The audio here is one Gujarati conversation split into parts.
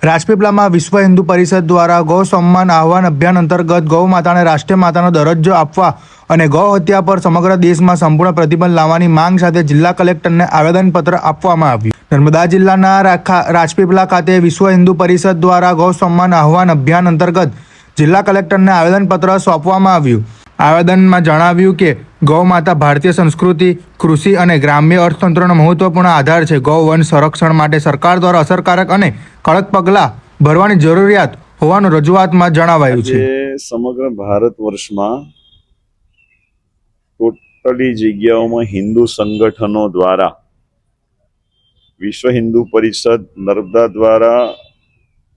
રાજપીપળામાં વિશ્વ હિન્દુ પરિષદ દ્વારા ગૌ સન્માન આહ્વાન અભિયાન અંતર્ગત ગૌ માતાને રાષ્ટ્રીય માતાનો દરજ્જો આપવા અને ગૌ હત્યા પર સમગ્ર દેશમાં સંપૂર્ણ પ્રતિબંધ લાવવાની માંગ સાથે જિલ્લા કલેક્ટરને આવેદનપત્ર આપવામાં આવ્યું। નર્મદા જિલ્લાના રાજપીપળા ખાતે વિશ્વ હિન્દુ પરિષદ દ્વારા ગૌ સન્માન આહ્વાન અભિયાન અંતર્ગત જિલ્લા કલેક્ટરને આવેદનપત્ર સોંપવામાં આવ્યું। આવેદનમાં જણાવ્યું કે ગૌ માતા ભારતીય સંસ્કૃતિ, કૃષિ અને ગ્રામ્ય અર્થતંત્રનો મહત્વપૂર્ણ આધાર છે। ગૌ વન સંરક્ષણ માટે સરકાર દ્વારા અસરકારક અને કડક પગલાં ભરવાની જરૂરિયાત હોવાનું રજૂઆતમાં જણાવાયું છે। સમગ્ર ભારત વર્ષમાં ટોટલી જગ્યાઓમાં હિન્દુ સંગઠનો દ્વારા વિશ્વ હિન્દુ પરિષદ નર્મદા દ્વારા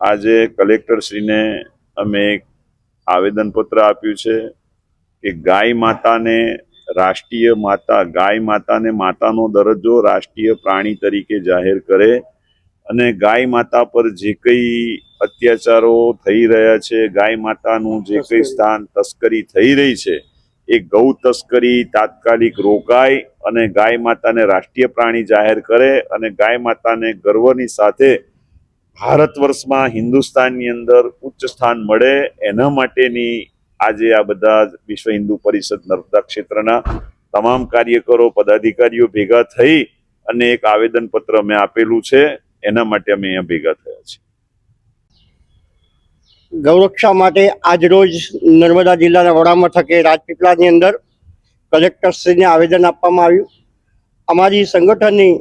આજે કલેક્ટરશ્રીને અમે એક આવેદનપત્ર આપ્યું છે કે ગાય માતાને રાષ્ટ્રીય માતા, ગાય માતાને માતાનો દરજ્જો રાષ્ટ્રીય પ્રાણી તરીકે જાહેર કરે અને ગાય માતા પર જે કંઈ અત્યાચારો થઈ રહ્યા છે, ગાય માતાનું જે કંઈ સ્થાન તસ્કરી થઈ રહી છે, એ ગૌ તસ્કરી તાત્કાલિક રોકાય અને ગાય માતાને રાષ્ટ્રીય પ્રાણી જાહેર કરે અને ગાય માતાને ગર્વની સાથે ભારત વર્ષમાં હિન્દુસ્તાનની અંદર ઉચ્ચ સ્થાન મળે, એના માટેની આજે આ બધા વિશ્વ હિન્દુ પરિષદ નર્મદા ક્ષેત્રના તમામ કાર્યકરો, પદાધિકારીઓ ભેગા થઈ અને એક આવેદનપત્ર અમે આપેલું છે। એના માટે અમે અહીંયા ભેગા થયા છીએ। ગૌરક્ષા માટે આજ રોજ નર્મદા જિલ્લાના વડા મથકે રાજપીપળાની અંદર કલેક્ટરશ્રીને આવેદન આપવામાં આવ્યું। અમારી સંગઠનની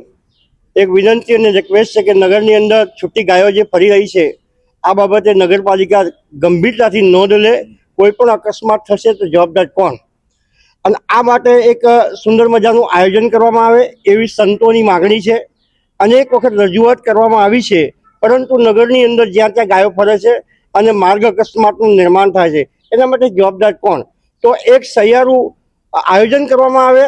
એક વિનંતી અને રિક્વેસ્ટ છે કે નગરની અંદર છૂટી ગાયો જે ફરી રહી છે, આ બાબતે નગરપાલિકા ગંભીરતાથી નોંધ લે। કોઈ પણ અકસ્માત થશે તો જવાબદાર કોણ? અને આ માટે એક સુંદર મજાનું આયોજન કરવામાં આવે એવી સંતોની માગણી છે। અનેક વખત રજૂઆત કરવામાં આવી છે, પરંતુ નગરની અંદર જ્યાં ત્યાં ગાયો ફરે છે અને માર્ગ અકસ્માતનું નિર્માણ થાય છે, એના માટે જવાબદાર કોણ? તો એક સહિયારું આયોજન કરવામાં આવે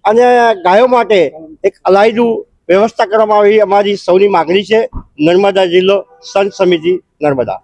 અને ગાયો માટે એક અલાયદું વ્યવસ્થા કરવામાં આવે એ અમારી સૌની માગણી છે। નર્મદા જિલ્લો સંત સમિતિ નર્મદા।